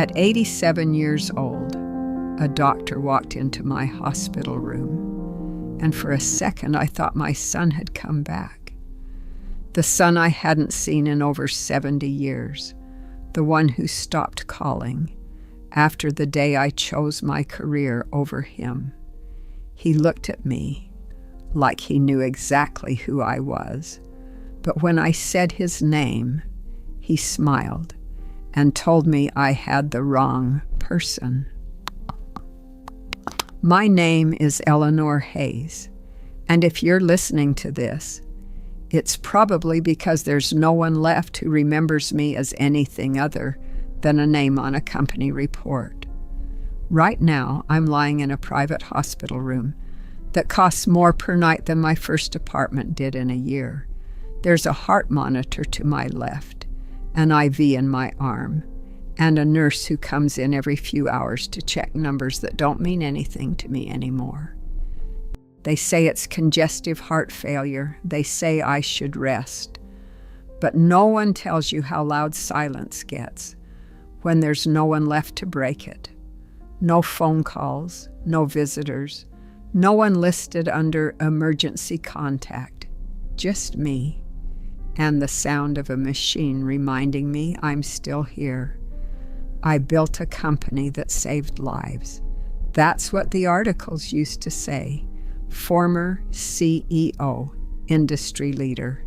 At 87 years old, a doctor walked into my hospital room, and for a second I thought my son had come back. The son I hadn't seen in over 70 years, the one who stopped calling after the day I chose my career over him. He looked at me like he knew exactly who I was, but when I said his name, he smiled and told me I had the wrong person. My name is Eleanor Hayes, and if you're listening to this, it's probably because there's no one left who remembers me as anything other than a name on a company report. Right now, I'm lying in a private hospital room that costs more per night than my first apartment did in a year. There's a heart monitor to my left, an IV in my arm, and a nurse who comes in every few hours to check numbers that don't mean anything to me anymore. They say it's congestive heart failure. They say I should rest. But no one tells you how loud silence gets when there's no one left to break it. No phone calls, no visitors, no one listed under emergency contact. Just me, and the sound of a machine reminding me I'm still here. I built a company that saved lives. That's what the articles used to say. Former CEO, industry leader,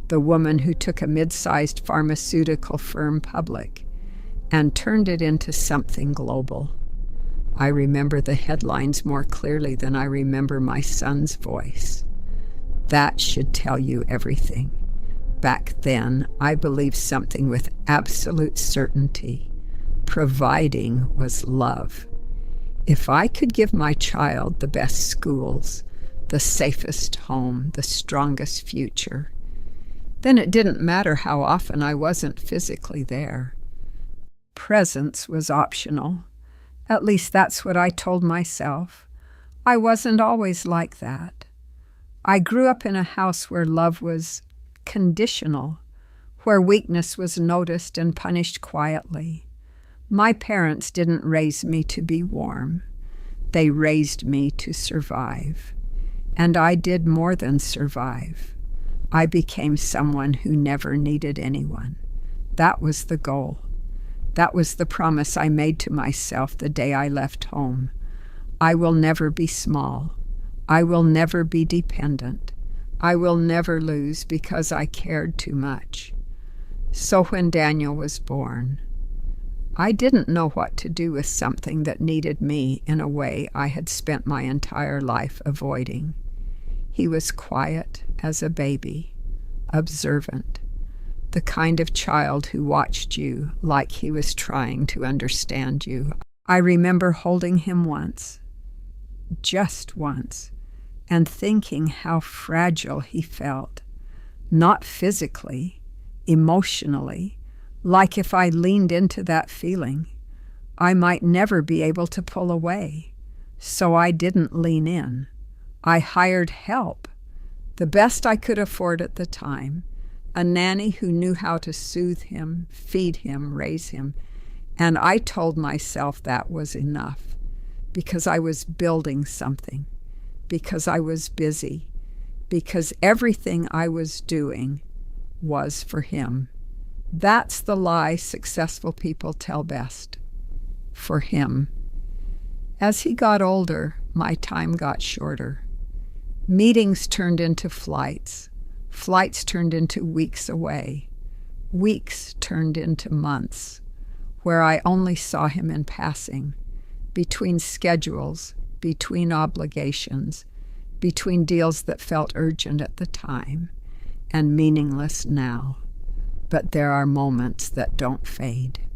the woman who took a mid-sized pharmaceutical firm public and turned it into something global. I remember the headlines more clearly than I remember my son's voice. That should tell you everything. Back then, I believed something with absolute certainty. Providing was love. If I could give my child the best schools, the safest home, the strongest future, then it didn't matter how often I wasn't physically there. Presence was optional. At least that's what I told myself. I wasn't always like that. I grew up in a house where love was conditional, where weakness was noticed and punished quietly. My parents didn't raise me to be warm. They raised me to survive. And I did more than survive. I became someone who never needed anyone. That was the goal. That was the promise I made to myself the day I left home. I will never be small. I will never be dependent. I will never lose because I cared too much. So when Daniel was born, I didn't know what to do with something that needed me in a way I had spent my entire life avoiding. He was quiet as a baby, observant, the kind of child who watched you like he was trying to understand you. I remember holding him once, just once, and thinking how fragile he felt, not physically, emotionally, like if I leaned into that feeling, I might never be able to pull away. So I didn't lean in. I hired help, the best I could afford at the time, a nanny who knew how to soothe him, feed him, raise him, and I told myself that was enough because I was building something, because I was busy, because everything I was doing was for him. That's the lie successful people tell best. For him. As he got older, my time got shorter. Meetings turned into flights. Flights turned into weeks away. Weeks turned into months, where I only saw him in passing, between schedules, between obligations, between deals that felt urgent at the time and meaningless now. But there are moments that don't fade,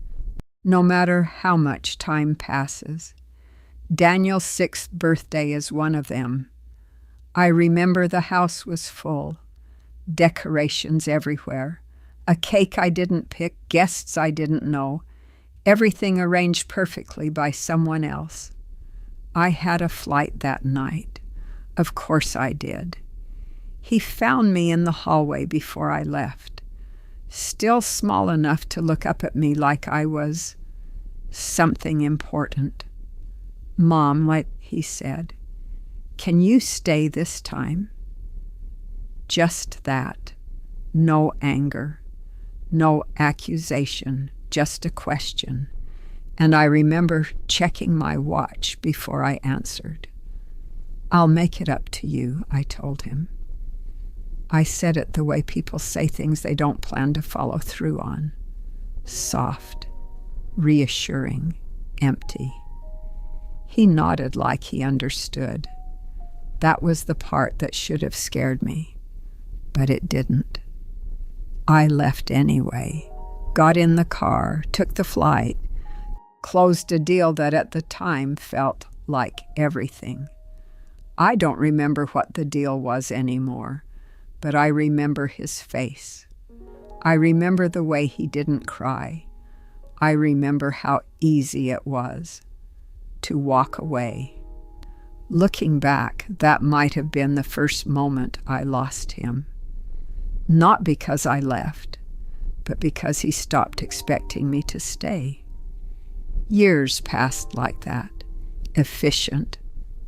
no matter how much time passes. Daniel's 6th birthday is one of them. I remember the house was full, decorations everywhere, a cake I didn't pick, guests I didn't know, everything arranged perfectly by someone else. I had a flight that night. Of course I did. He found me in the hallway before I left, still small enough to look up at me like I was something important. "Mom," he said, "can you stay this time?" Just that. No anger, no accusation, just a question. And I remember checking my watch before I answered. "I'll make it up to you," I told him. I said it the way people say things they don't plan to follow through on. Soft, reassuring, empty. He nodded like he understood. That was the part that should have scared me, but it didn't. I left anyway, got in the car, took the flight, closed a deal that at the time felt like everything. I don't remember what the deal was anymore, but I remember his face. I remember the way he didn't cry. I remember how easy it was to walk away. Looking back, that might have been the first moment I lost him. Not because I left, but because he stopped expecting me to stay. Years passed like that, efficient,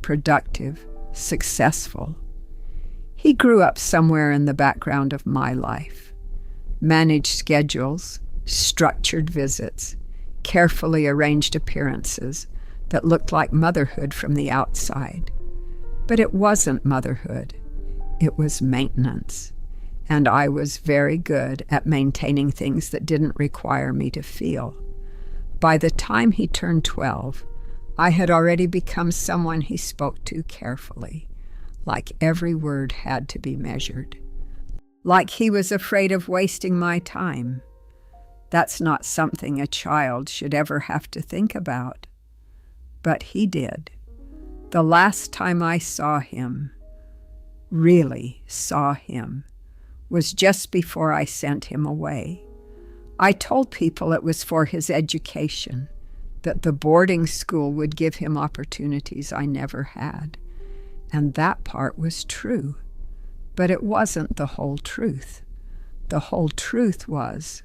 productive, successful. He grew up somewhere in the background of my life. Managed schedules, structured visits, carefully arranged appearances that looked like motherhood from the outside. But it wasn't motherhood. It was maintenance. And I was very good at maintaining things that didn't require me to feel. By the time he turned 12, I had already become someone he spoke to carefully, like every word had to be measured. Like he was afraid of wasting my time. That's not something a child should ever have to think about. But he did. The last time I saw him, really saw him, was just before I sent him away. I told people it was for his education, that the boarding school would give him opportunities I never had. And that part was true. But it wasn't the whole truth. The whole truth was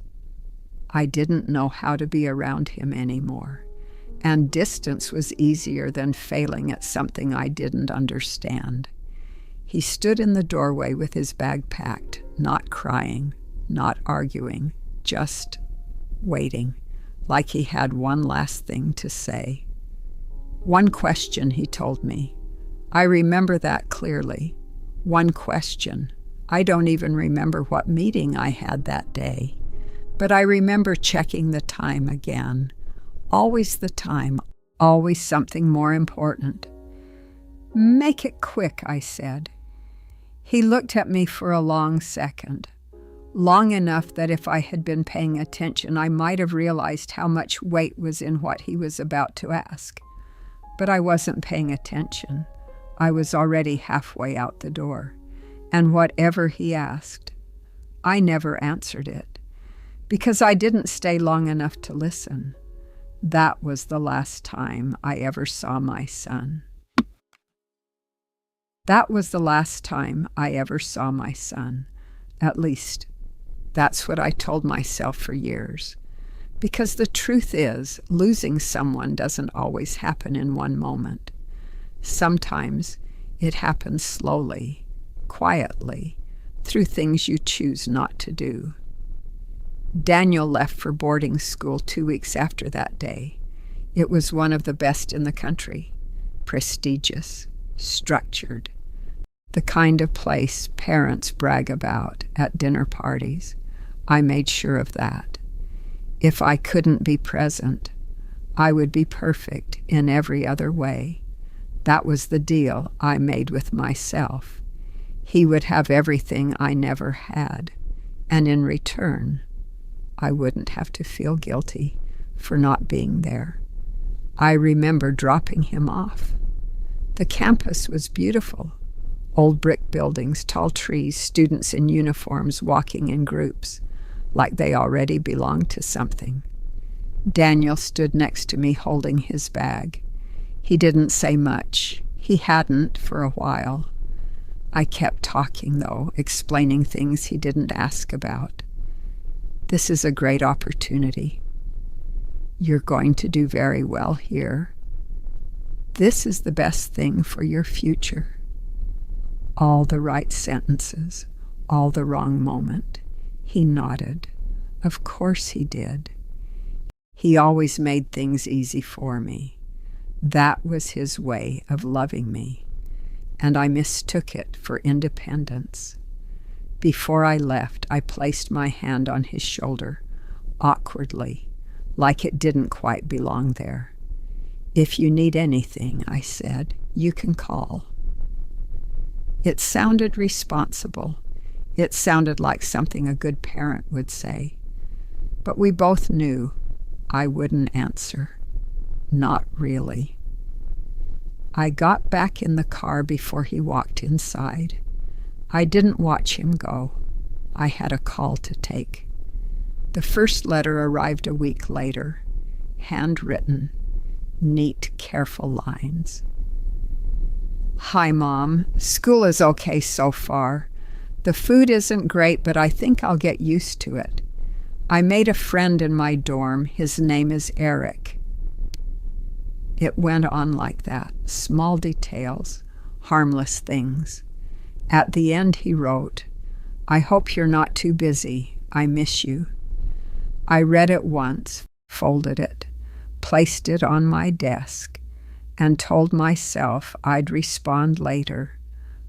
I didn't know how to be around him anymore. And distance was easier than failing at something I didn't understand. He stood in the doorway with his bag packed, not crying, not arguing, just waiting, like he had one last thing to say. "One question," he told me. I remember that clearly. One question. I don't even remember what meeting I had that day. But I remember checking the time again. Always the time, always something more important. "Make it quick," I said. He looked at me for a long second, long enough that if I had been paying attention, I might have realized how much weight was in what he was about to ask. But I wasn't paying attention. I was already halfway out the door, and whatever he asked, I never answered it, because I didn't stay long enough to listen. That was the last time I ever saw my son. That was the last time I ever saw my son. At least, that's what I told myself for years. Because the truth is, losing someone doesn't always happen in one moment. Sometimes it happens slowly, quietly, through things you choose not to do. Daniel left for boarding school 2 weeks after that day. It was one of the best in the country, prestigious, structured, the kind of place parents brag about at dinner parties. I made sure of that. If I couldn't be present, I would be perfect in every other way. That was the deal I made with myself. He would have everything I never had, and in return, I wouldn't have to feel guilty for not being there. I remember dropping him off. The campus was beautiful. Old brick buildings, tall trees, students in uniforms walking in groups, like they already belonged to something. Daniel stood next to me holding his bag. He didn't say much. He hadn't for a while. I kept talking, though, explaining things he didn't ask about. "This is a great opportunity." You're going to do very well here. This is the best thing for your future. All the right sentences, all the wrong moment. He nodded. Of course he did. He always made things easy for me. That was his way of loving me, and I mistook it for independence. Before I left, I placed my hand on his shoulder, awkwardly, like it didn't quite belong there. If you need anything, I said, you can call. It sounded responsible. It sounded like something a good parent would say. But we both knew I wouldn't answer. Not really. I got back in the car before he walked inside. I didn't watch him go. I had a call to take. The first letter arrived a week later, handwritten, neat, careful lines. Hi, Mom. School is okay so far. The food isn't great, but I think I'll get used to it. I made a friend in my dorm. His name is Eric. It went on like that, small details, harmless things. At the end he wrote, I hope you're not too busy. I miss you. I read it once, folded it, placed it on my desk, and told myself I'd respond later.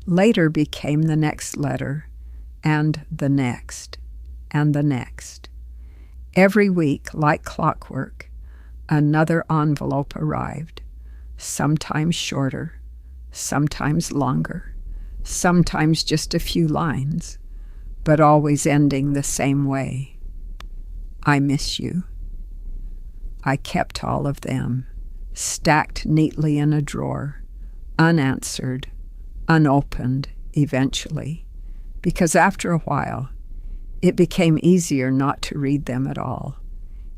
Later became the next letter, and the next, and the next. Every week, like clockwork, another envelope arrived, sometimes shorter, sometimes longer, sometimes just a few lines, but always ending the same way. I miss you. I kept all of them, stacked neatly in a drawer, unanswered, unopened eventually, because after a while, it became easier not to read them at all.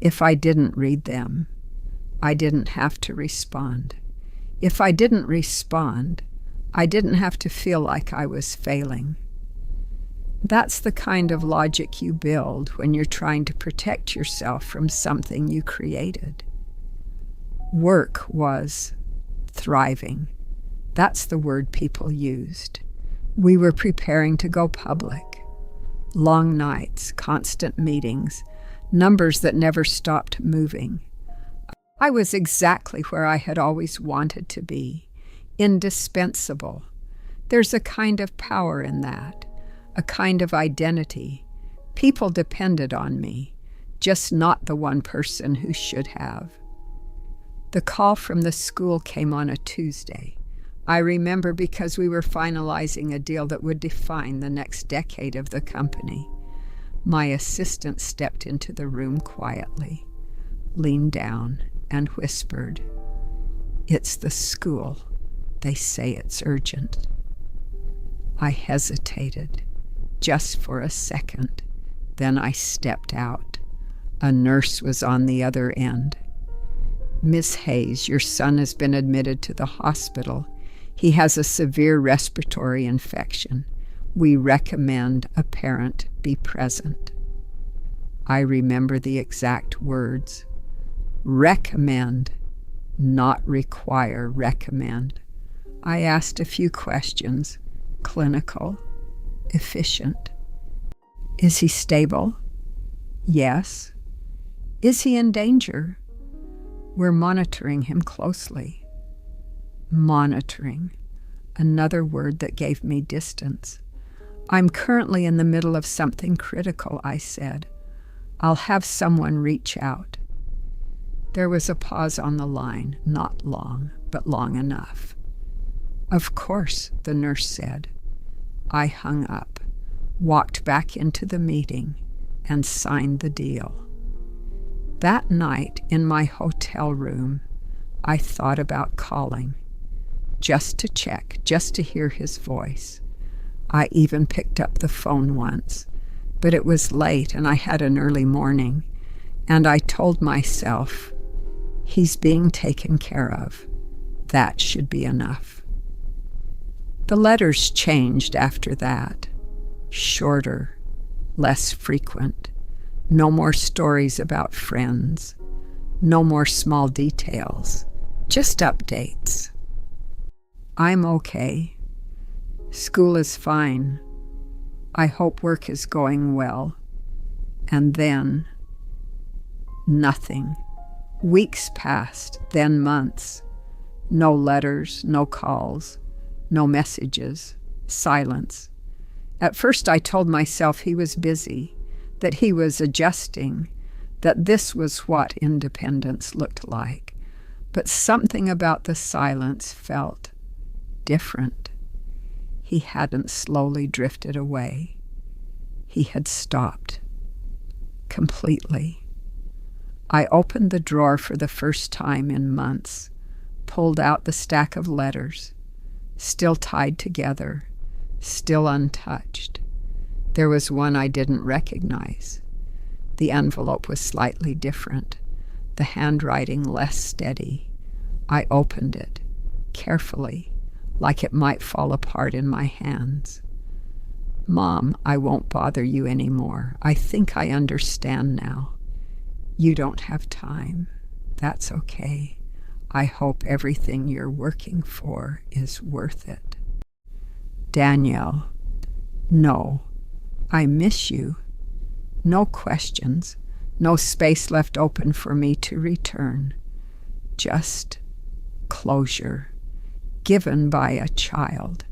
If I didn't read them, I didn't have to respond. If I didn't respond, I didn't have to feel like I was failing. That's the kind of logic you build when you're trying to protect yourself from something you created. Work was thriving. That's the word people used. We were preparing to go public. Long nights, constant meetings, numbers that never stopped moving. I was exactly where I had always wanted to be, indispensable. There's a kind of power in that, a kind of identity. People depended on me, just not the one person who should have. The call from the school came on a Tuesday. I remember because we were finalizing a deal that would define the next decade of the company. My assistant stepped into the room quietly, leaned down, and whispered, It's the school. They say it's urgent. I hesitated, just for a second. Then I stepped out. A nurse was on the other end. Miss Hayes, your son has been admitted to the hospital. He has a severe respiratory infection. We recommend a parent be present. I remember the exact words. Recommend, not require, recommend. I asked a few questions. Clinical, efficient. Is he stable? Yes. Is he in danger? We're monitoring him closely. Monitoring, another word that gave me distance. I'm currently in the middle of something critical, I said. I'll have someone reach out. There was a pause on the line, not long, but long enough. Of course, the nurse said. I hung up, walked back into the meeting, and signed the deal. That night in my hotel room, I thought about calling. Just to check, just to hear his voice. I even picked up the phone once, but it was late and I had an early morning, and I told myself, he's being taken care of. That should be enough. The letters changed after that. Shorter, less frequent, no more stories about friends, No more small details, just updates. I'm okay. School is fine. I hope work is going well. And then, nothing. Weeks passed, then months. No letters, no calls, no messages, silence. At first I told myself he was busy, that he was adjusting, that this was what independence looked like. But something about the silence felt different. He hadn't slowly drifted away. He had stopped. Completely. I opened the drawer for the first time in months, pulled out the stack of letters, still tied together, still untouched. There was one I didn't recognize. The envelope was slightly different, the handwriting less steady. I opened it, carefully, like it might fall apart in my hands. Mom, I won't bother you anymore. I think I understand now. You don't have time. That's okay. I hope everything you're working for is worth it. Danielle, no, I miss you. No questions, no space left open for me to return. Just closure, given by a child,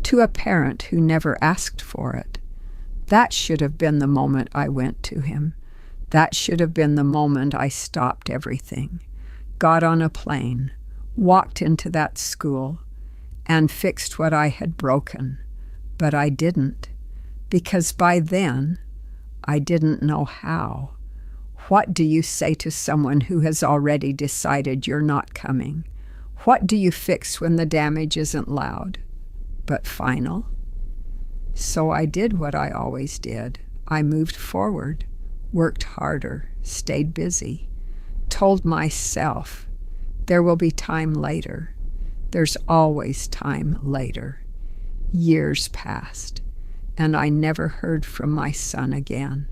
to a parent who never asked for it. That should have been the moment I went to him. That should have been the moment I stopped everything, got on a plane, walked into that school, and fixed what I had broken. But I didn't, because by then, I didn't know how. What do you say to someone who has already decided you're not coming? What do you fix when the damage isn't loud, but final? So I did what I always did. I moved forward, worked harder, stayed busy, told myself, there will be time later. There's always time later. Years passed, and I never heard from my son again.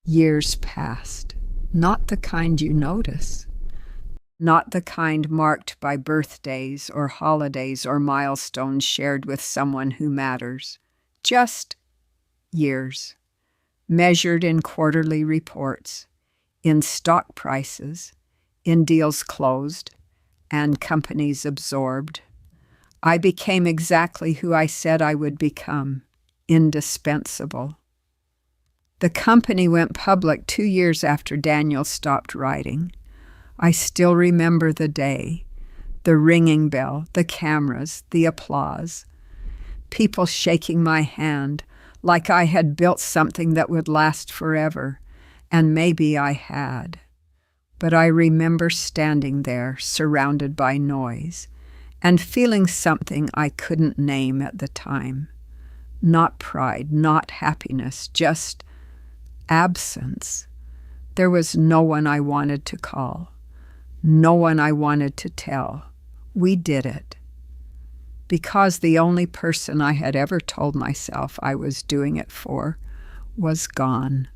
Years passed, not the kind you notice, not the kind marked by birthdays or holidays or milestones shared with someone who matters. Just years, measured in quarterly reports, in stock prices, in deals closed, and companies absorbed. I became exactly who I said I would become, indispensable. The company went public 2 years after Daniel stopped writing. I still remember the day, the ringing bell, the cameras, the applause, people shaking my hand like I had built something that would last forever, and maybe I had. But I remember standing there, surrounded by noise, and feeling something I couldn't name at the time. Not pride, not happiness, just absence. There was no one I wanted to call, no one I wanted to tell. We did it. Because the only person I had ever told myself I was doing it for was gone.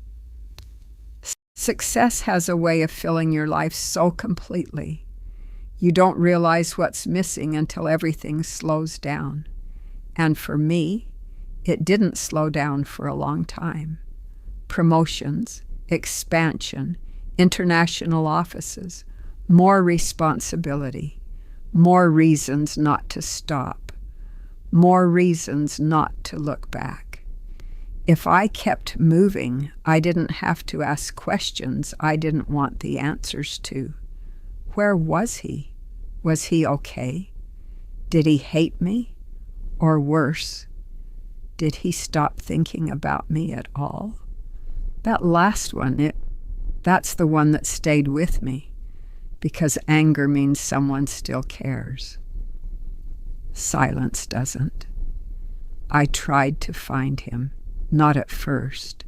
Success has a way of filling your life so completely. You don't realize what's missing until everything slows down. And for me, it didn't slow down for a long time. Promotions, expansion, international offices, more responsibility, more reasons not to stop, more reasons not to look back. If I kept moving, I didn't have to ask questions I didn't want the answers to. Where was he? Was he okay? Did he hate me? Or worse, did he stop thinking about me at all? That last one, that's the one that stayed with me, because anger means someone still cares. Silence doesn't. I tried to find him, not at first,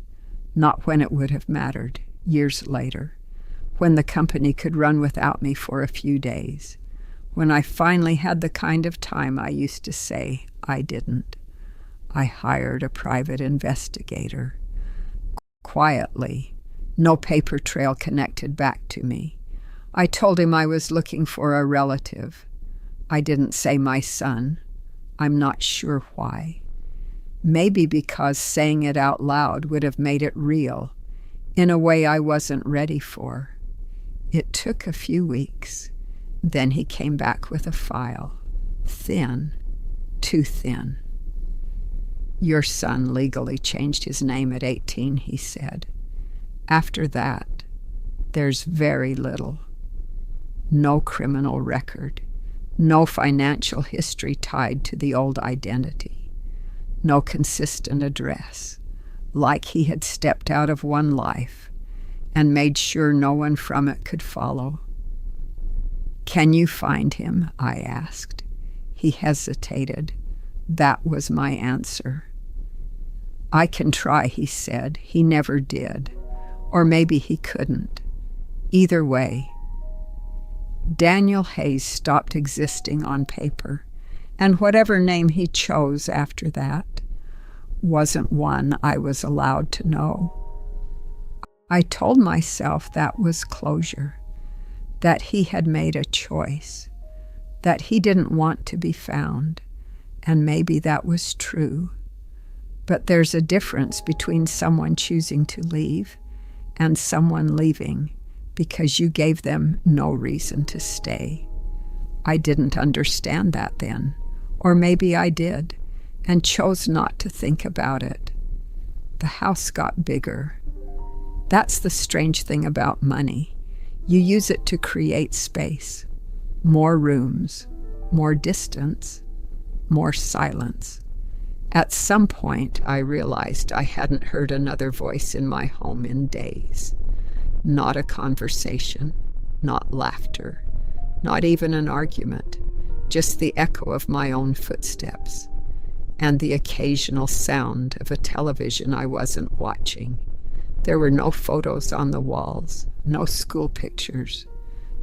not when it would have mattered, years later, when the company could run without me for a few days, when I finally had the kind of time I used to say I didn't. I hired a private investigator. Quietly, No paper trail connected back to me. I told him I was looking for a relative. I didn't say my son. I'm not sure why. Maybe because saying it out loud would have made it real, in a way I wasn't ready for. It took a few weeks. Then he came back with a file. Thin, too thin. Your son legally changed his name at 18, he said. After that, there's very little. No criminal record. No financial history tied to the old identity. No consistent address. Like he had stepped out of one life and made sure no one from it could follow. Can you find him? I asked. He hesitated. That was my answer. I can try, he said. He never did. Or maybe he couldn't. Either way. Daniel Hayes stopped existing on paper, and whatever name he chose after that wasn't one I was allowed to know. I told myself that was closure, that he had made a choice, that he didn't want to be found, and maybe that was true. But there's a difference between someone choosing to leave and someone leaving because you gave them no reason to stay. I didn't understand that then, or maybe I did, and chose not to think about it. The house got bigger. That's the strange thing about money. You use it to create space, more rooms, more distance, more silence. At some point, I realized I hadn't heard another voice in my home in days. Not a conversation, not laughter, not even an argument, just the echo of my own footsteps and the occasional sound of a television I wasn't watching. There were no photos on the walls, no school pictures,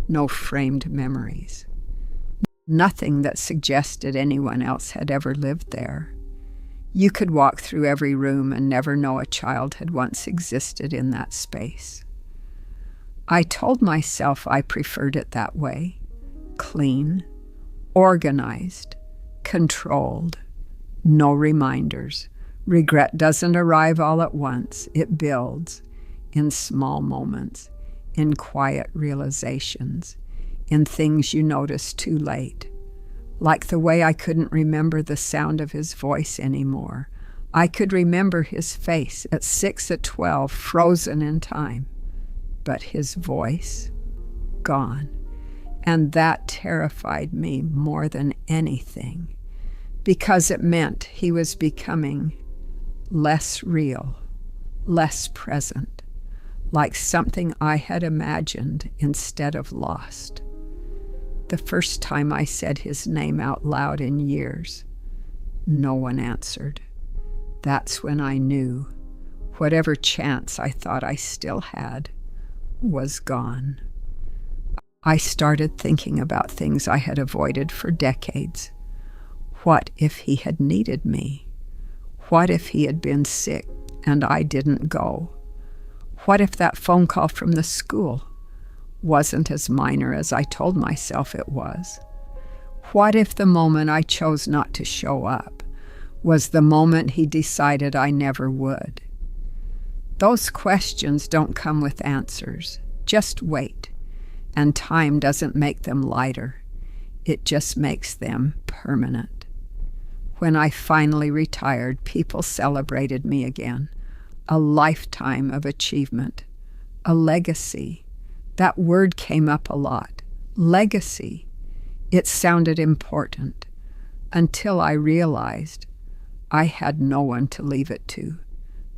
no framed memories. Nothing that suggested anyone else had ever lived there. You could walk through every room and never know a child had once existed in that space. I told myself I preferred it that way. Clean, organized, controlled, no reminders. Regret doesn't arrive all at once. It builds in small moments, in quiet realizations, in things you notice too late. Like the way I couldn't remember the sound of his voice anymore. I could remember his face at 6 at 12, frozen in time. But his voice, gone. And that terrified me more than anything, because it meant he was becoming less real, less present, like something I had imagined instead of lost. The first time I said his name out loud in years, no one answered. That's when I knew whatever chance I thought I still had was gone. I started thinking about things I had avoided for decades. What if he had needed me? What if he had been sick and I didn't go? What if that phone call from the school wasn't as minor as I told myself it was? What if the moment I chose not to show up was the moment he decided I never would? Those questions don't come with answers. Just wait. And time doesn't make them lighter. It just makes them permanent. When I finally retired, people celebrated me again. A lifetime of achievement. A legacy. That word came up a lot. Legacy. It sounded important. Until I realized I had no one to leave it to.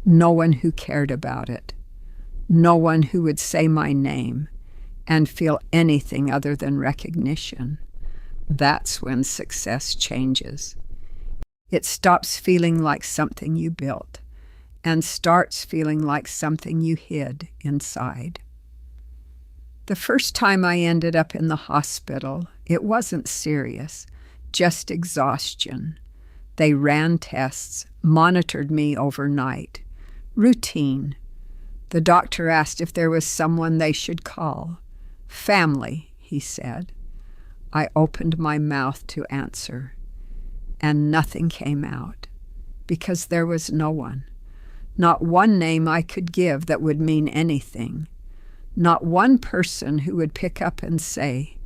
No one who cared about it. No one who would say my name and feel anything other than recognition. That's when success changes. It stops feeling like something you built and starts feeling like something you hid inside. The first time I ended up in the hospital, it wasn't serious, just exhaustion. They ran tests, monitored me overnight. Routine. The doctor asked if there was someone they should call. Family, he said. I opened my mouth to answer, and nothing came out, because there was no one. Not one name I could give that would mean anything. Not one person who would pick up and say,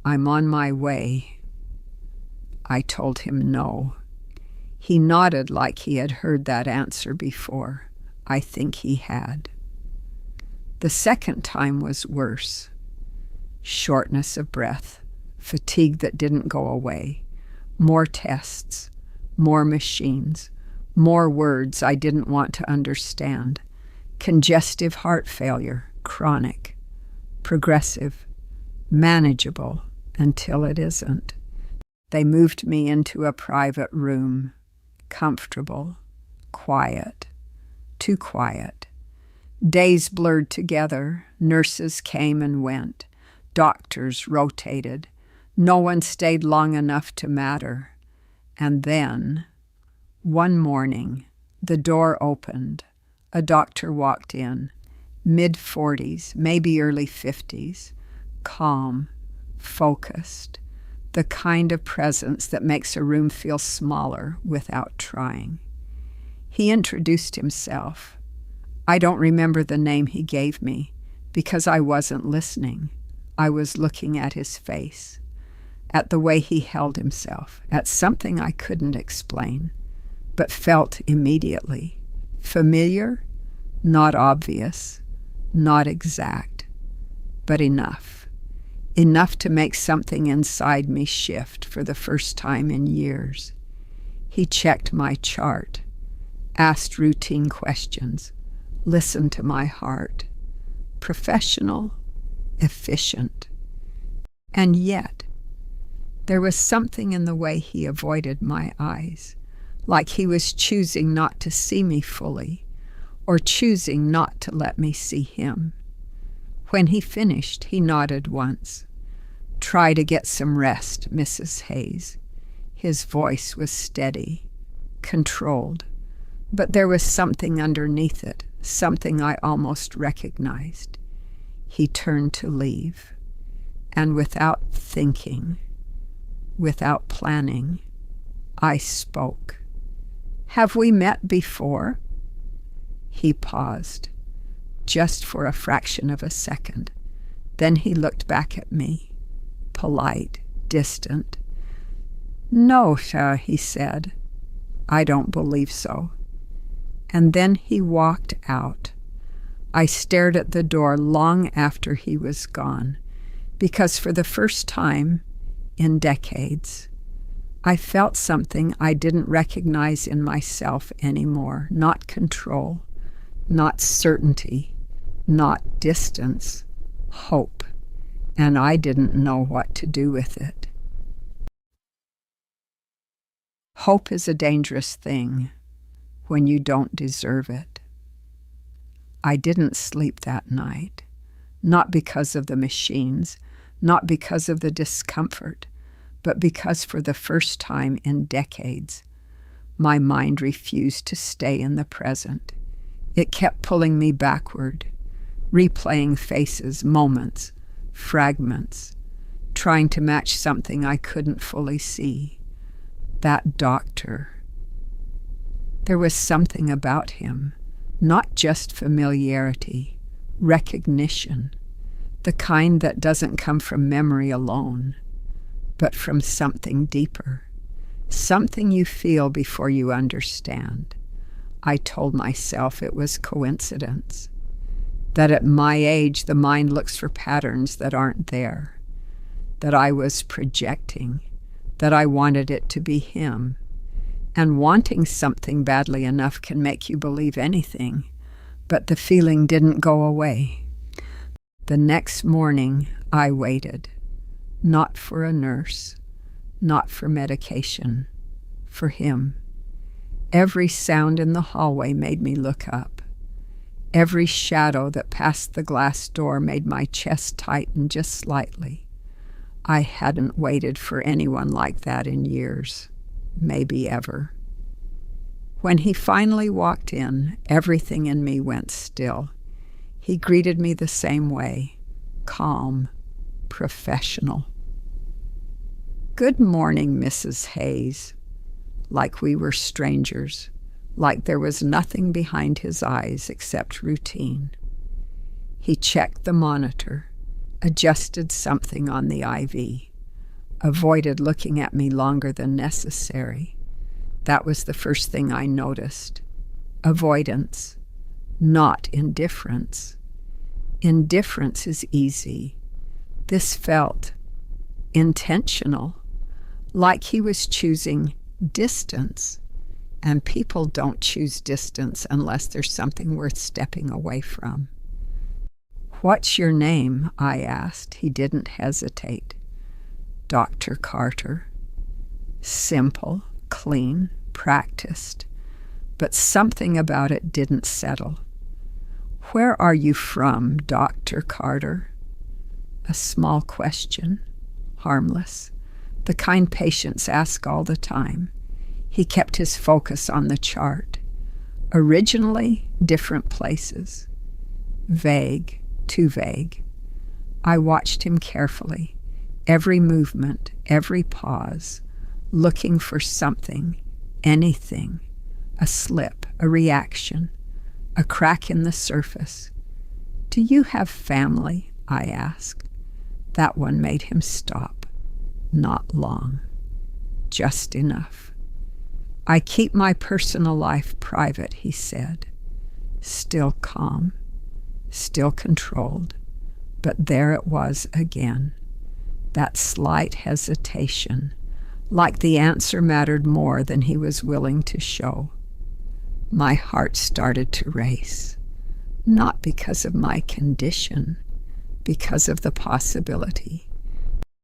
I'm on my way. I told him no. He nodded like he had heard that answer before. I think he had. The second time was worse. Shortness of breath, fatigue that didn't go away, more tests, more machines, more words I didn't want to understand, congestive heart failure, chronic, progressive, manageable until it isn't. They moved me into a private room, comfortable, quiet, too quiet. Days blurred together, nurses came and went, doctors rotated. No one stayed long enough to matter. And then, one morning, the door opened. A doctor walked in, mid-40s, maybe early 50s, calm, focused, the kind of presence that makes a room feel smaller without trying. He introduced himself. I don't remember the name he gave me because I wasn't listening. I was looking at his face, at the way he held himself, at something I couldn't explain, but felt immediately. Familiar, not obvious, not exact, but enough. Enough to make something inside me shift for the first time in years. He checked my chart, asked routine questions, listened to my heart. Professional, efficient. And yet, there was something in the way he avoided my eyes, like he was choosing not to see me fully, or choosing not to let me see him. When he finished, he nodded once. Try to get some rest, Mrs. Hayes. His voice was steady, controlled, but there was something underneath it, something I almost recognized. He turned to leave, and without thinking, without planning, I spoke. Have we met before? He paused, just for a fraction of a second. Then he looked back at me, polite, distant. No, sir, he said. I don't believe so. And then he walked out. I stared at the door long after he was gone, because for the first time in decades, I felt something I didn't recognize in myself anymore, not control, not certainty, not distance, hope, and I didn't know what to do with it. Hope is a dangerous thing when you don't deserve it. I didn't sleep that night, not because of the machines, not because of the discomfort, but because for the first time in decades, my mind refused to stay in the present. It kept pulling me backward, replaying faces, moments, fragments, trying to match something I couldn't fully see. That doctor. There was something about him, not just familiarity, recognition, the kind that doesn't come from memory alone, but from something deeper, something you feel before you understand. I told myself it was coincidence, that at my age the mind looks for patterns that aren't there, that I was projecting, that I wanted it to be him. And wanting something badly enough can make you believe anything, but the feeling didn't go away. The next morning I waited, not for a nurse, not for medication, for him. Every sound in the hallway made me look up. Every shadow that passed the glass door made my chest tighten just slightly. I hadn't waited for anyone like that in years, maybe ever. When he finally walked in, everything in me went still. He greeted me the same way, calm, professional. "Good morning, Mrs. Hayes," like we were strangers, like there was nothing behind his eyes except routine. He checked the monitor, adjusted something on the IV, avoided looking at me longer than necessary. That was the first thing I noticed. Avoidance, not indifference. Indifference is easy. This felt intentional, like he was choosing distance, and people don't choose distance unless there's something worth stepping away from. "What's your name?" I asked. He didn't hesitate. "Dr. Carter." Simple, clean, practiced, but something about it didn't settle. "Where are you from, Dr. Carter?" A small question, harmless, the kind patients ask all the time. He kept his focus on the chart. Originally, different places. Vague, too vague. I watched him carefully, every movement, every pause, looking for something, anything, a slip, a reaction, a crack in the surface. "Do you have family?" I asked. That one made him stop. Not long. Just enough. "I keep my personal life private," he said. Still calm, still controlled, but there it was again. That slight hesitation, like the answer mattered more than he was willing to show. My heart started to race, not because of my condition, because of the possibility,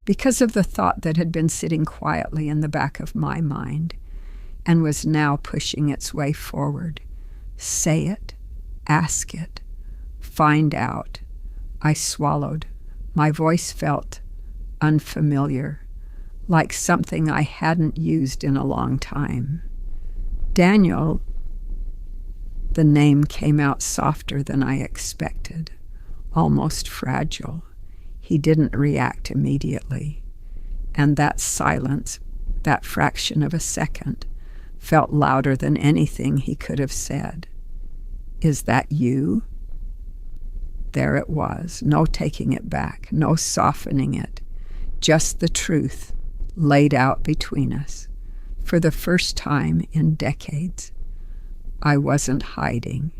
because of the thought that had been sitting quietly in the back of my mind and was now pushing its way forward. Say it, ask it, find out. I swallowed. My voice felt unfamiliar, like something I hadn't used in a long time. "Daniel." The name came out softer than I expected, almost fragile. He didn't react immediately. And that silence, that fraction of a second, felt louder than anything he could have said. "Is that you?" There it was, no taking it back, no softening it, just the truth laid out between us, for the first time in decades. I wasn't hiding.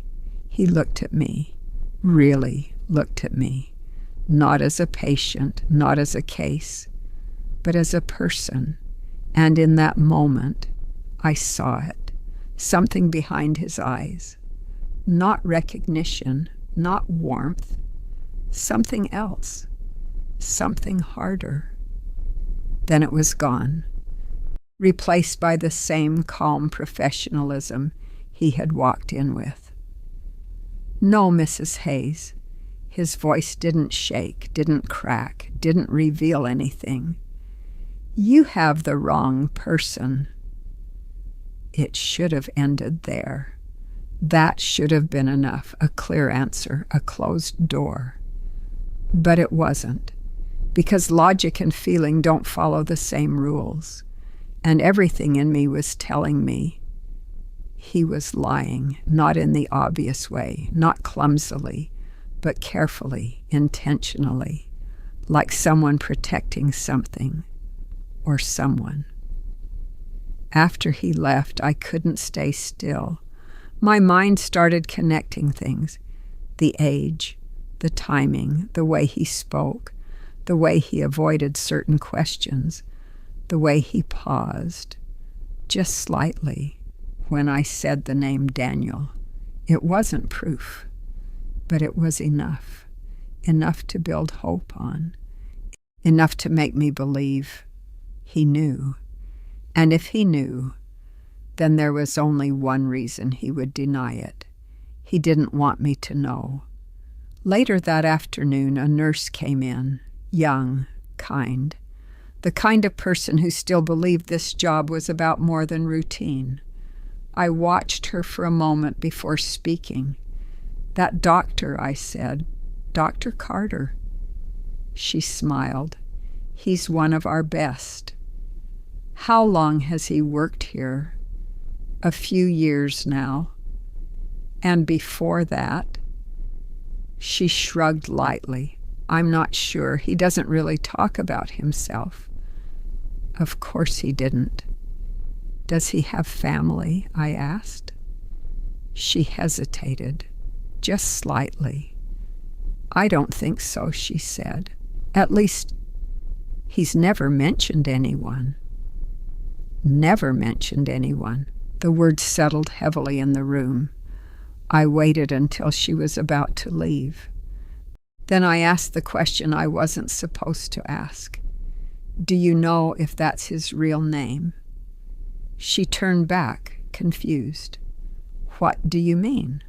He looked at me, really looked at me, not as a patient, not as a case, but as a person. And in that moment, I saw it, something behind his eyes. Not recognition, not warmth, something else, something harder. Then it was gone, replaced by the same calm professionalism he had walked in with. "No, Mrs. Hayes." His voice didn't shake, didn't crack, didn't reveal anything. "You have the wrong person." It should have ended there. That should have been enough, a clear answer, a closed door. But it wasn't, because logic and feeling don't follow the same rules, and everything in me was telling me he was lying, not in the obvious way, not clumsily, but carefully, intentionally, like someone protecting something or someone. After he left, I couldn't stay still. My mind started connecting things. The age, the timing, the way he spoke, the way he avoided certain questions, the way he paused, just slightly, when I said the name Daniel. It wasn't proof, but it was enough to build hope on, enough to make me believe he knew. And if he knew, then there was only one reason he would deny it. He didn't want me to know. Later that afternoon, a nurse came in, young, kind, the kind of person who still believed this job was about more than routine. I watched her for a moment before speaking. That doctor, I said. Dr. Carter. She smiled. He's one of our best. How long has he worked here? A few years now. And before that? She shrugged lightly. I'm not sure. He doesn't really talk about himself. Of course he didn't. Does he have family? I asked. She hesitated, just slightly. I don't think so, she said. At least, he's never mentioned anyone. Never mentioned anyone. The words settled heavily in the room. I waited until she was about to leave. Then I asked the question I wasn't supposed to ask. Do you know if that's his real name? She turned back, confused. What do you mean?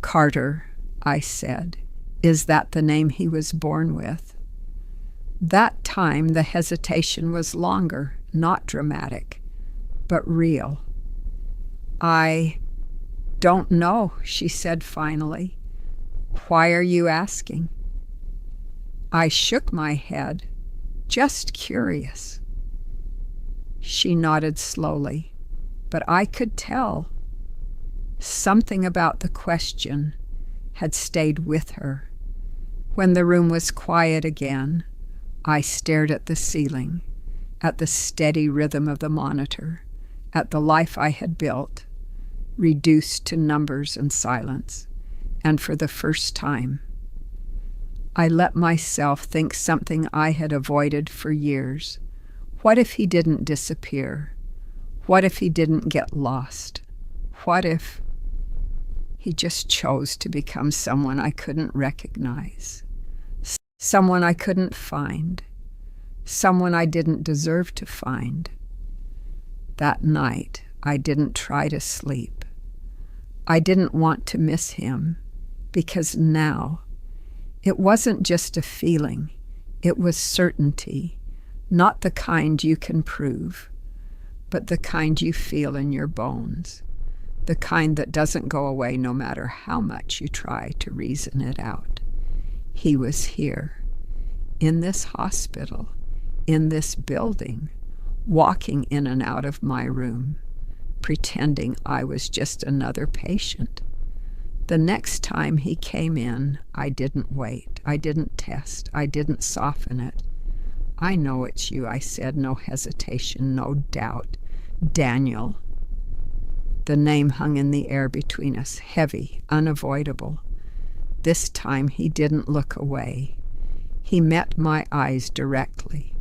Carter, I said. Is that the name he was born with? That time the hesitation was longer, not dramatic, but real. I don't know, she said finally. Why are you asking? I shook my head, just curious. She nodded slowly, but I could tell. Something about the question had stayed with her. When the room was quiet again, I stared at the ceiling, at the steady rhythm of the monitor, at the life I had built, reduced to numbers and silence, and for the first time, I let myself think something I had avoided for years. What if he didn't disappear? What if he didn't get lost? What if he just chose to become someone I couldn't recognize? Someone I couldn't find? Someone I didn't deserve to find? That night, I didn't try to sleep. I didn't want to miss him, because now, it wasn't just a feeling, it was certainty, not the kind you can prove, but the kind you feel in your bones, the kind that doesn't go away no matter how much you try to reason it out. He was here, in this hospital, in this building, walking in and out of my room, pretending I was just another patient. The next time he came in, I didn't wait. I didn't test. I didn't soften it. I know it's you, I said, no hesitation, no doubt. Daniel. The name hung in the air between us, heavy, unavoidable. This time he didn't look away. He met my eyes directly,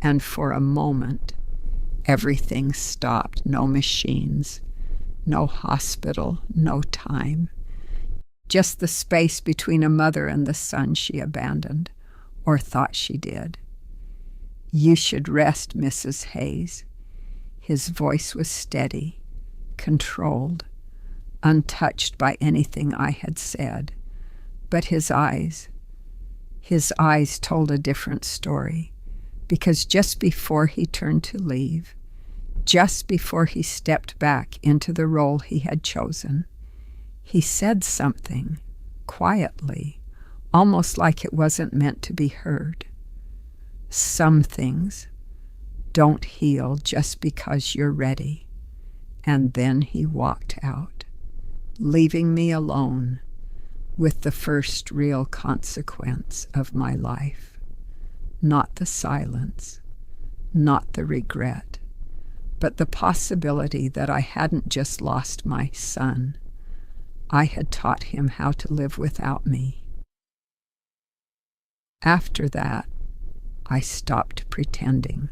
and for a moment, everything stopped. No machines, no hospital, no time. Just the space between a mother and the son she abandoned, or thought she did. You should rest, Mrs. Hayes. His voice was steady, controlled, untouched by anything I had said. But his eyes told a different story, because just before he turned to leave, just before he stepped back into the role he had chosen, he said something, quietly, almost like it wasn't meant to be heard. Some things don't heal just because you're ready. And then he walked out, leaving me alone with the first real consequence of my life. Not the silence, not the regret, but the possibility that I hadn't just lost my son. I had taught him how to live without me. After that, I stopped pretending,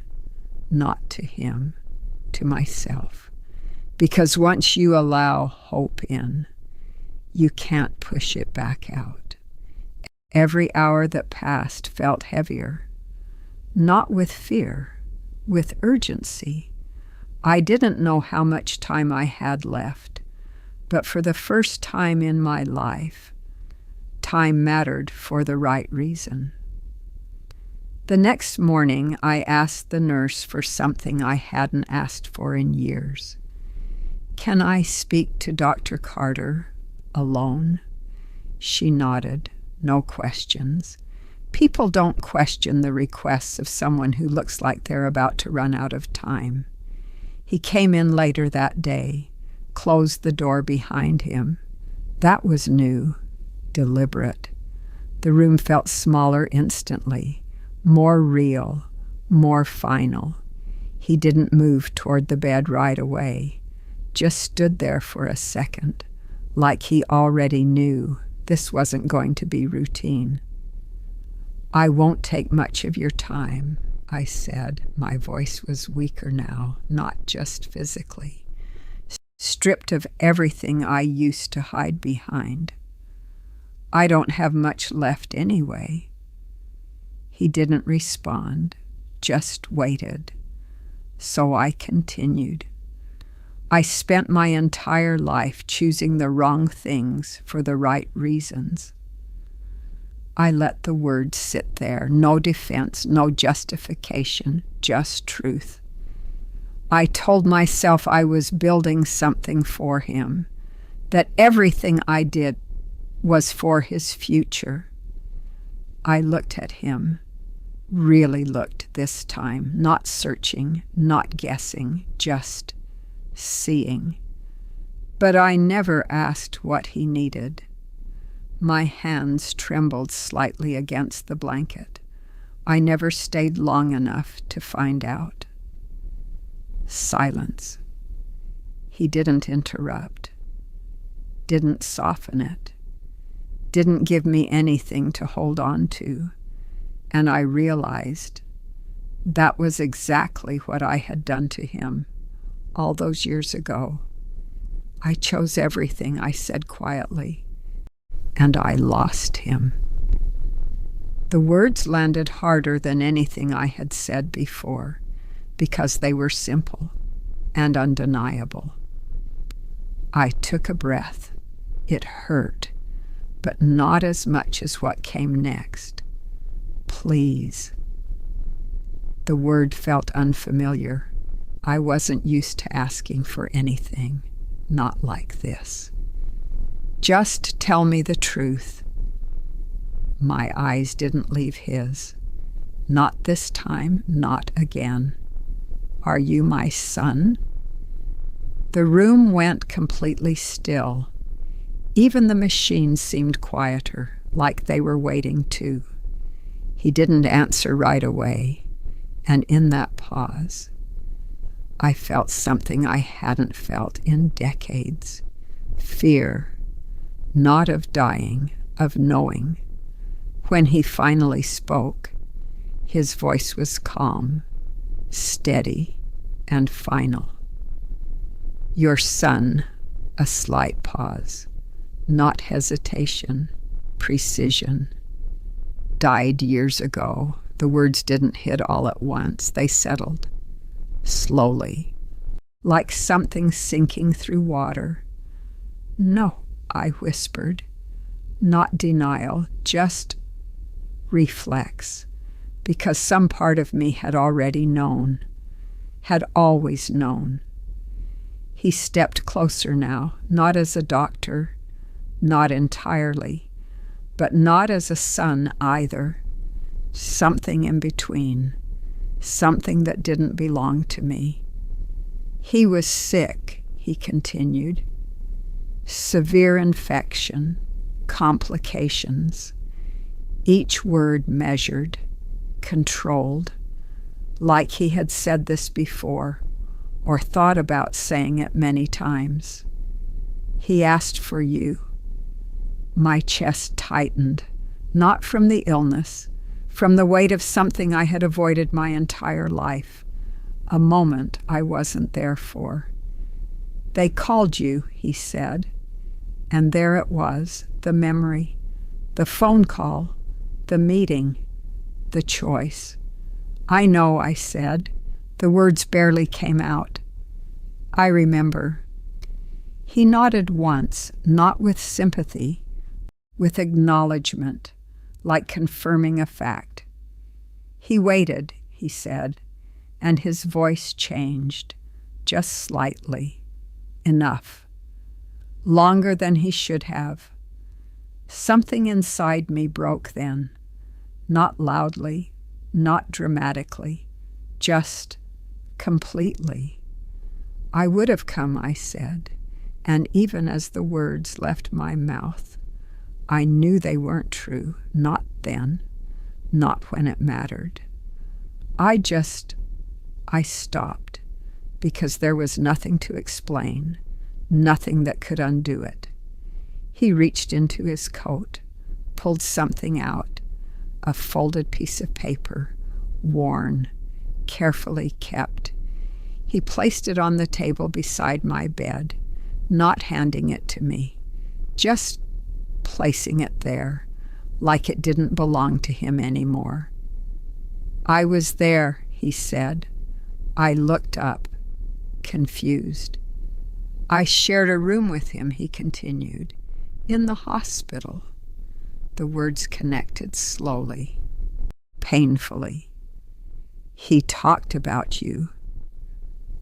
not to him, to myself. Because once you allow hope in, you can't push it back out. Every hour that passed felt heavier, not with fear, with urgency. I didn't know how much time I had left, but for the first time in my life, time mattered for the right reason. The next morning, I asked the nurse for something I hadn't asked for in years. Can I speak to Dr. Carter alone? She nodded. No questions. People don't question the requests of someone who looks like they're about to run out of time. He came in later that day, closed the door behind him. That was new, deliberate. The room felt smaller instantly, more real, more final. He didn't move toward the bed right away, just stood there for a second, like he already knew this wasn't going to be routine. "I won't take much of your time," I said. My voice was weaker now, not just physically, stripped of everything I used to hide behind. "I don't have much left anyway." He didn't respond, just waited. So I continued. "I spent my entire life choosing the wrong things for the right reasons." I let the words sit there, no defense, no justification, just truth. I told myself I was building something for him, that everything I did was for his future. I looked at him, really looked this time, not searching, not guessing, just seeing. But I never asked what he needed. My hands trembled slightly against the blanket. I never stayed long enough to find out. Silence. He didn't interrupt, didn't soften it, didn't give me anything to hold on to, and I realized that was exactly what I had done to him all those years ago. I chose everything, I said quietly, and I lost him. The words landed harder than anything I had said before, because they were simple and undeniable. I took a breath. It hurt, but not as much as what came next. Please. The word felt unfamiliar. I wasn't used to asking for anything, not like this. Just tell me the truth. My eyes didn't leave his. Not this time, not again. Are you my son? The room went completely still. Even the machines seemed quieter, like they were waiting too. He didn't answer right away, and in that pause, I felt something I hadn't felt in decades. Fear, not of dying, of knowing. When he finally spoke, his voice was calm, steady, and final. Your son, a slight pause, not hesitation, precision. Died years ago. The words didn't hit all at once. They settled, slowly, like something sinking through water. No, I whispered, not denial, just reflex, because some part of me had already known, had always known. He stepped closer now, not as a doctor, not entirely, but not as a son either. Something in between, something that didn't belong to me. He was sick, he continued. Severe infection, complications. Each word measured, controlled, like he had said this before, or thought about saying it many times. He asked for you. My chest tightened, not from the illness, from the weight of something I had avoided my entire life, a moment I wasn't there for. They called you, he said, and there it was, the memory, the phone call, the meeting, the choice. I know, I said. The words barely came out. I remember. He nodded once, not with sympathy, with acknowledgement, like confirming a fact. He waited, he said, and his voice changed, just slightly. Enough. Longer than he should have. Something inside me broke then, not loudly, not dramatically, just completely. I would have come, I said, and even as the words left my mouth, I knew they weren't true, not then, not when it mattered. I stopped, because there was nothing to explain, nothing that could undo it. He reached into his coat, pulled something out, a folded piece of paper, worn, carefully kept. He placed it on the table beside my bed, not handing it to me, just placing it there, like it didn't belong to him anymore. I was there, he said. I looked up, confused. I shared a room with him, he continued, in the hospital. The words connected slowly, painfully. He talked about you.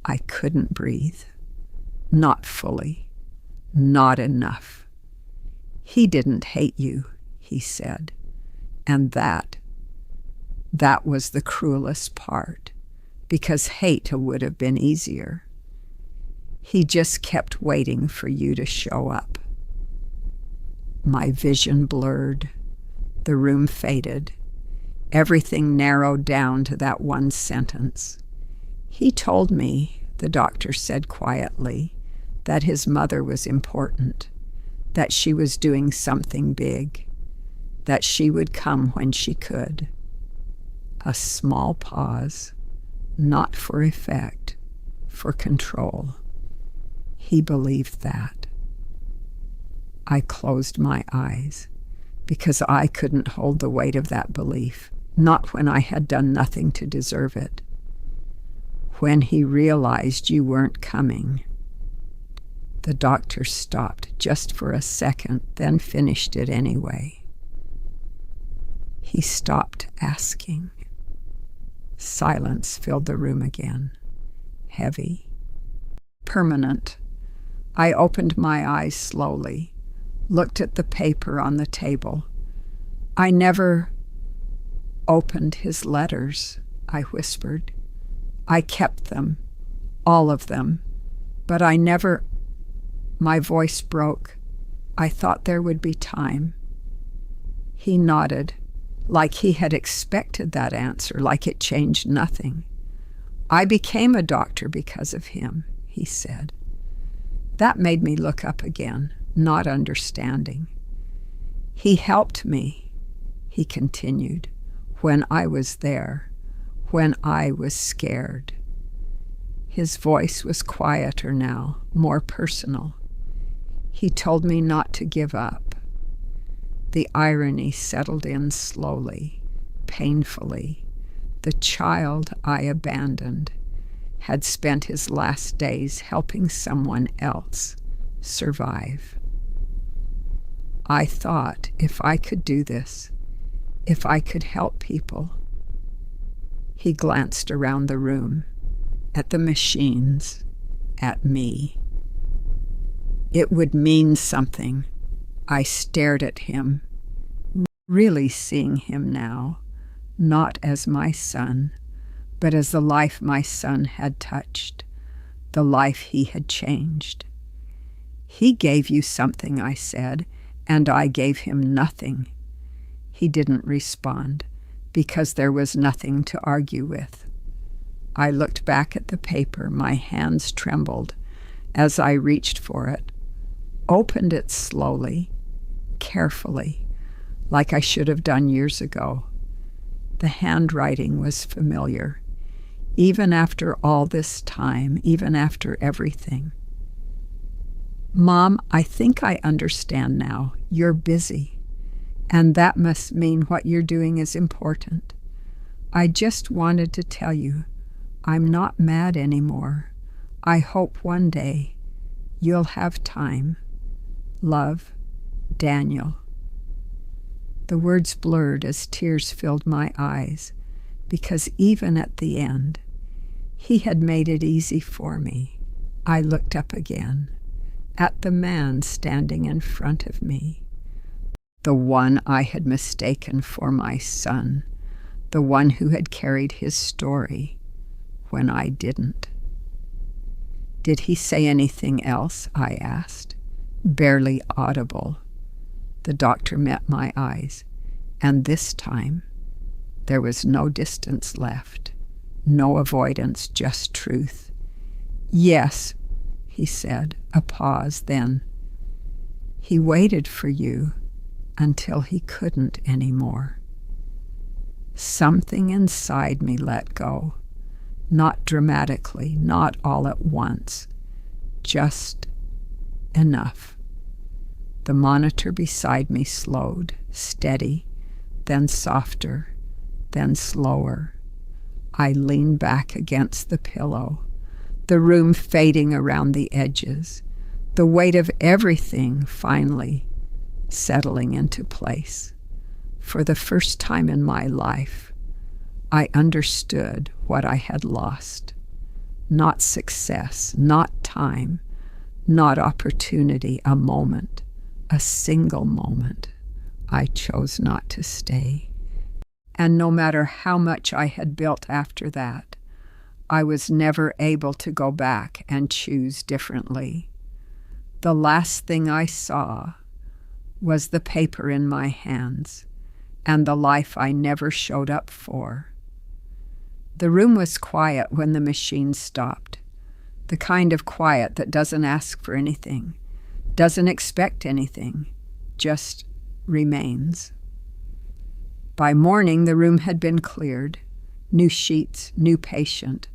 I couldn't breathe. Not fully. Not enough. He didn't hate you, he said. And that was the cruelest part, because hate would have been easier. He just kept waiting for you to show up. My vision blurred. The room faded. Everything narrowed down to that one sentence. He told me, the doctor said quietly, that his mother was important, that she was doing something big, that she would come when she could. A small pause, not for effect, for control. He believed that. I closed my eyes, because I couldn't hold the weight of that belief, not when I had done nothing to deserve it. When he realized you weren't coming. The doctor stopped just for a second, then finished it anyway. He stopped asking. Silence filled the room again, heavy, permanent. I opened my eyes slowly, looked at the paper on the table. I never opened his letters, I whispered. I kept them, all of them, but I never... My voice broke. I thought there would be time. He nodded, like he had expected that answer, like it changed nothing. I became a doctor because of him, he said. That made me look up again, not understanding. He helped me, he continued, when I was there, when I was scared. His voice was quieter now, more personal. He told me not to give up. The irony settled in slowly, painfully. The child I abandoned had spent his last days helping someone else survive. I thought if I could do this, if I could help people. He glanced around the room, at the machines, at me. It would mean something. I stared at him, really seeing him now, not as my son, but as the life my son had touched, the life he had changed. He gave you something, I said, and I gave him nothing. He didn't respond, because there was nothing to argue with. I looked back at the paper, my hands trembled as I reached for it, opened it slowly, carefully, like I should have done years ago. The handwriting was familiar, even after all this time, even after everything. Mom, I think I understand now. You're busy, and that must mean what you're doing is important. I just wanted to tell you, I'm not mad anymore. I hope one day you'll have time. Love, Daniel. The words blurred as tears filled my eyes, because even at the end, he had made it easy for me. I looked up again, at the man standing in front of me. the one I had mistaken for my son, the one who had carried his story when I didn't. Did he say anything else? I asked, barely audible. The doctor met my eyes, and this time there was no distance left, no avoidance, just truth. Yes, he said, a pause, then. He waited for you until he couldn't anymore. Something inside me let go, not dramatically, not all at once, just enough. The monitor beside me slowed, steady, then softer, then slower. I leaned back against the pillow, the room fading around the edges, the weight of everything finally settling into place. For the first time in my life, I understood what I had lost. Not success, not time, not opportunity, a moment, a single moment. I chose not to stay. And no matter how much I had built after that, I was never able to go back and choose differently. The last thing I saw was the paper in my hands and the life I never showed up for. The room was quiet when the machine stopped, the kind of quiet that doesn't ask for anything, doesn't expect anything, just remains. By morning, the room had been cleared. New sheets, new patient.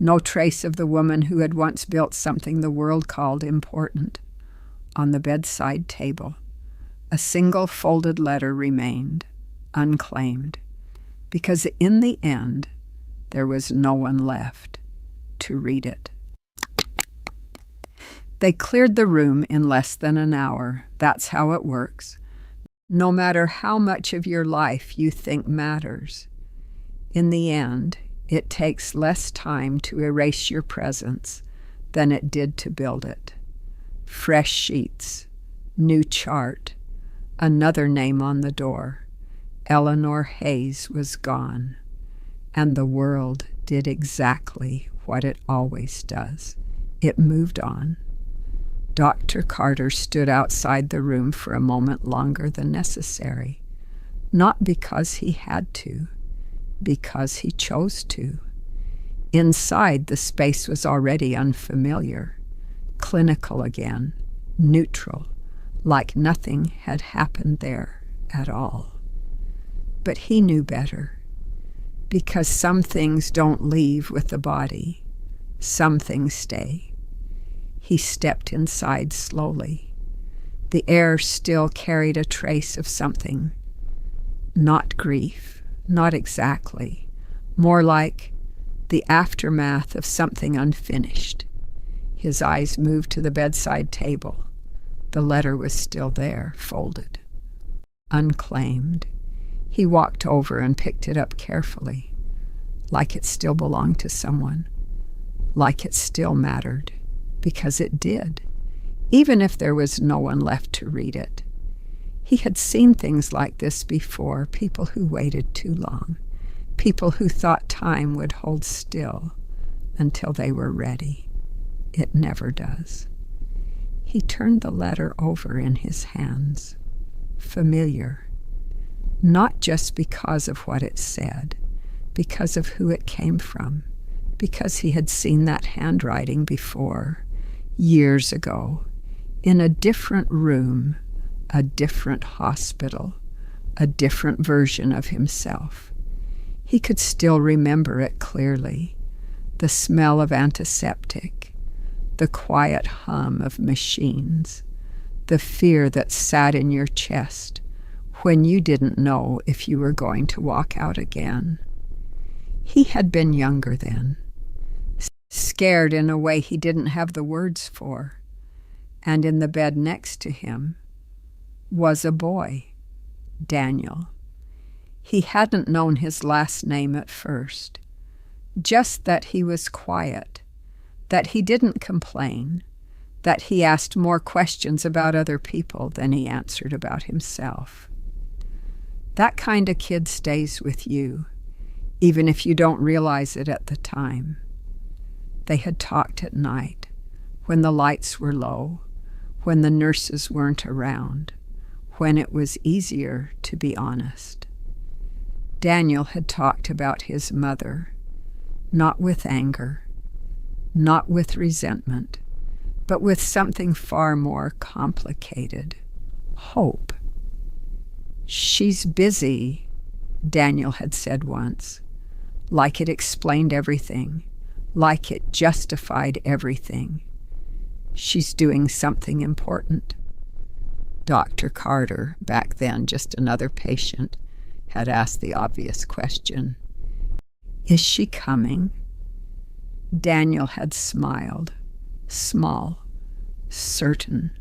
No trace of the woman who had once built something the world called important. On the bedside table, a single folded letter remained, unclaimed, because in the end, there was no one left to read it. They cleared the room in less than an hour. That's how it works. No matter how much of your life you think matters, in the end, it takes less time to erase your presence than it did to build it. Fresh sheets, new chart, another name on the door. Eleanor Hayes was gone, and the world did exactly what it always does. It moved on. Dr. Carter stood outside the room for a moment longer than necessary, not because he had to, because he chose to. Inside, the space was already unfamiliar, clinical again, neutral, like nothing had happened there at all. But he knew better, because some things don't leave with the body, some things stay. He stepped inside slowly. The air still carried a trace of something. Not grief, not exactly. More like the aftermath of something unfinished. His eyes moved to the bedside table. The letter was still there, folded, unclaimed. He walked over and picked it up carefully, like it still belonged to someone, like it still mattered. Because it did, even if there was no one left to read it. He had seen things like this before, people who waited too long, people who thought time would hold still until they were ready. It never does. He turned the letter over in his hands, familiar, not just because of what it said, because of who it came from, because he had seen that handwriting before, years ago, in a different room, a different hospital, a different version of himself. He could still remember it clearly, the smell of antiseptic, the quiet hum of machines, the fear that sat in your chest when you didn't know if you were going to walk out again. He had been younger then, scared in a way he didn't have the words for, and in the bed next to him was a boy, Daniel. He hadn't known his last name at first, just that he was quiet, that he didn't complain, that he asked more questions about other people than he answered about himself. That kind of kid stays with you, even if you don't realize it at the time. They had talked at night, when the lights were low, when the nurses weren't around, when it was easier to be honest. Daniel had talked about his mother, not with anger, not with resentment, but with something far more complicated: hope. "She's busy," Daniel had said once, like it explained everything, like it justified everything. "She's doing something important." Dr. Carter, back then just another patient, had asked the obvious question, "Is she coming?" Daniel had smiled, small, certain.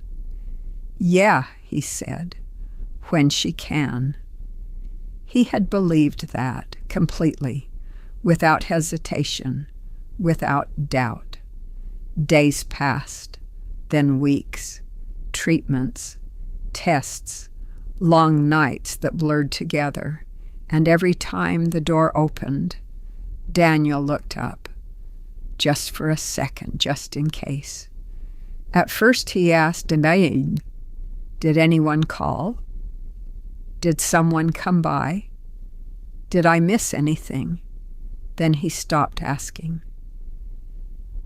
"Yeah," he said, "when she can." He had believed that completely, without hesitation, without doubt. Days passed, then weeks, treatments, tests, long nights that blurred together, and every time the door opened, Daniel looked up, just for a second, just in case. At first he asked, "Did anyone call? Did someone come by? Did I miss anything?" Then he stopped asking.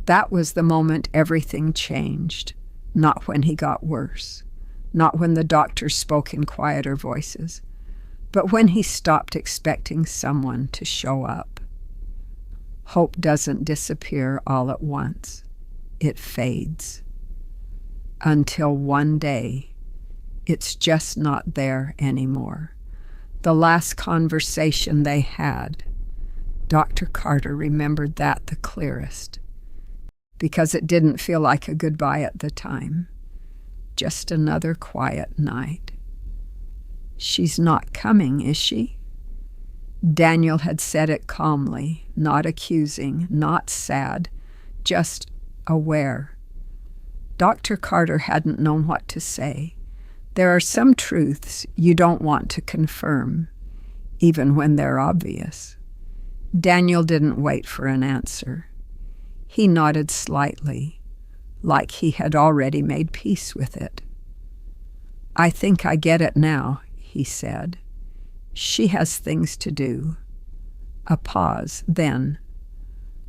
That was the moment everything changed, not when he got worse, not when the doctors spoke in quieter voices, but when he stopped expecting someone to show up. Hope doesn't disappear all at once. It fades. Until one day, it's just not there anymore. The last conversation they had, Dr. Carter remembered that the clearest, because it didn't feel like a goodbye at the time. Just another quiet night. "She's not coming, is she?" Daniel had said it calmly, not accusing, not sad, just aware. Dr. Carter hadn't known what to say. There are some truths you don't want to confirm, even when they're obvious. Daniel didn't wait for an answer. He nodded slightly, like he had already made peace with it. "I think I get it now," he said. "She has things to do." A pause, then,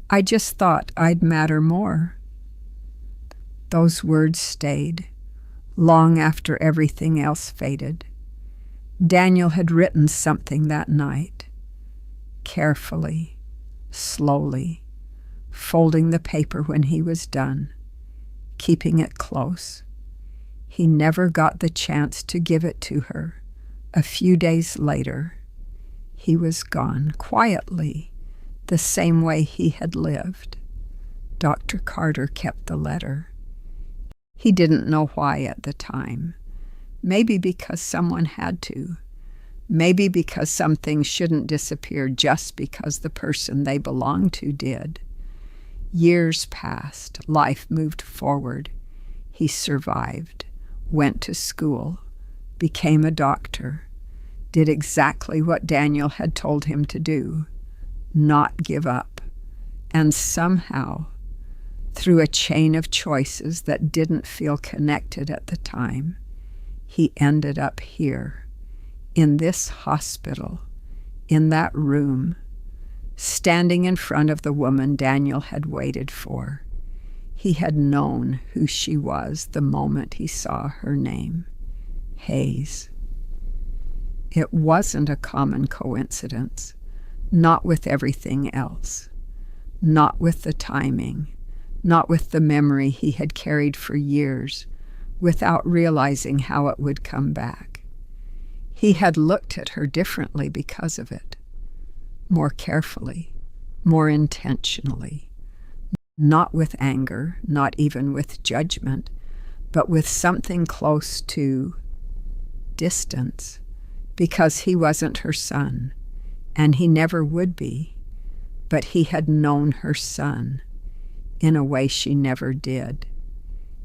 "I just thought I'd matter more." Those words stayed, long after everything else faded. Daniel had written something that night, carefully, slowly, folding the paper when he was done, keeping it close. He never got the chance to give it to her. A few days later, he was gone, quietly, the same way he had lived. Dr. Carter kept the letter. He didn't know why at the time. Maybe because someone had to. Maybe because some things shouldn't disappear just because the person they belonged to did. Years passed. Life moved forward. He survived, went to school, became a doctor, did exactly what Daniel had told him to do, not give up. And somehow, through a chain of choices that didn't feel connected at the time, he ended up here, in this hospital, in that room, standing in front of the woman Daniel had waited for. He had known who she was the moment he saw her name, Hayes. It wasn't a common coincidence, not with everything else, not with the timing, not with the memory he had carried for years, without realizing how it would come back. He had looked at her differently because of it, more carefully, more intentionally, not with anger, not even with judgment, but with something close to distance, because he wasn't her son, and he never would be, but he had known her son in a way she never did.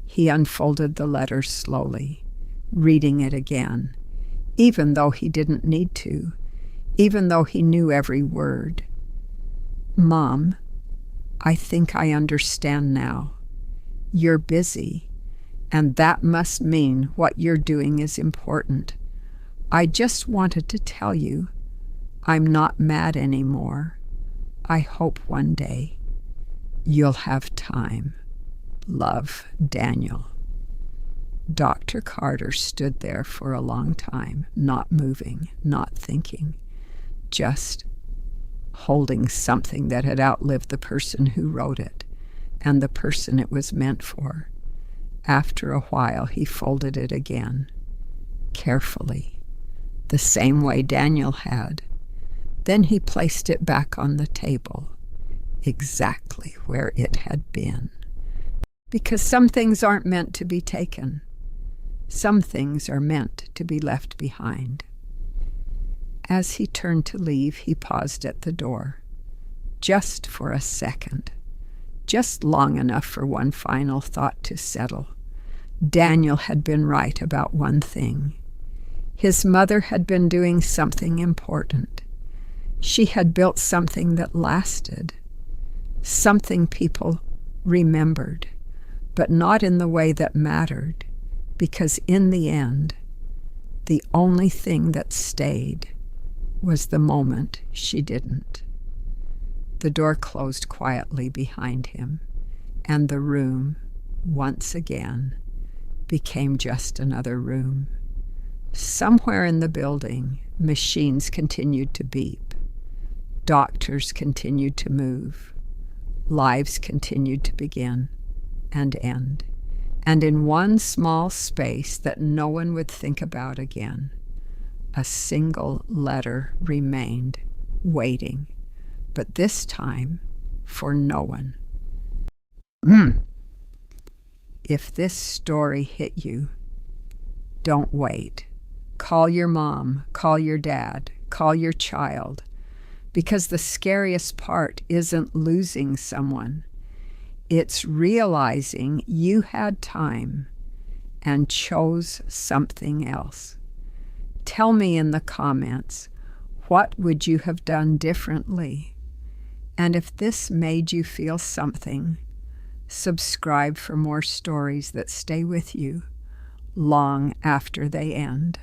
He unfolded the letter slowly, reading it again, even though he didn't need to, even though he knew every word. Mom, I think I understand now. You're busy, and that must mean what you're doing is important. I just wanted to tell you I'm not mad anymore. I hope one day you'll have time. Love, Daniel. Dr. Carter stood there for a long time, not moving, not thinking, just holding something that had outlived the person who wrote it and the person it was meant for. After a while, he folded it again, carefully, the same way Daniel had. Then he placed it back on the table, exactly where it had been. Because some things aren't meant to be taken. Some things are meant to be left behind. As he turned to leave, he paused at the door, just for a second, just long enough for one final thought to settle. Daniel had been right about one thing. His mother had been doing something important. She had built something that lasted, something people remembered, but not in the way that mattered, because in the end, the only thing that stayed was the moment she didn't. The door closed quietly behind him, and the room, once again, became just another room. Somewhere in the building, machines continued to beep. Doctors continued to move. Lives continued to begin and end. And in one small space that no one would think about again, a single letter remained, waiting, but this time for no one. If this story hit you, don't wait. Call your mom, call your dad, call your child, because the scariest part isn't losing someone. It's realizing you had time and chose something else. Tell me in the comments, what would you have done differently? And if this made you feel something, subscribe for more stories that stay with you long after they end.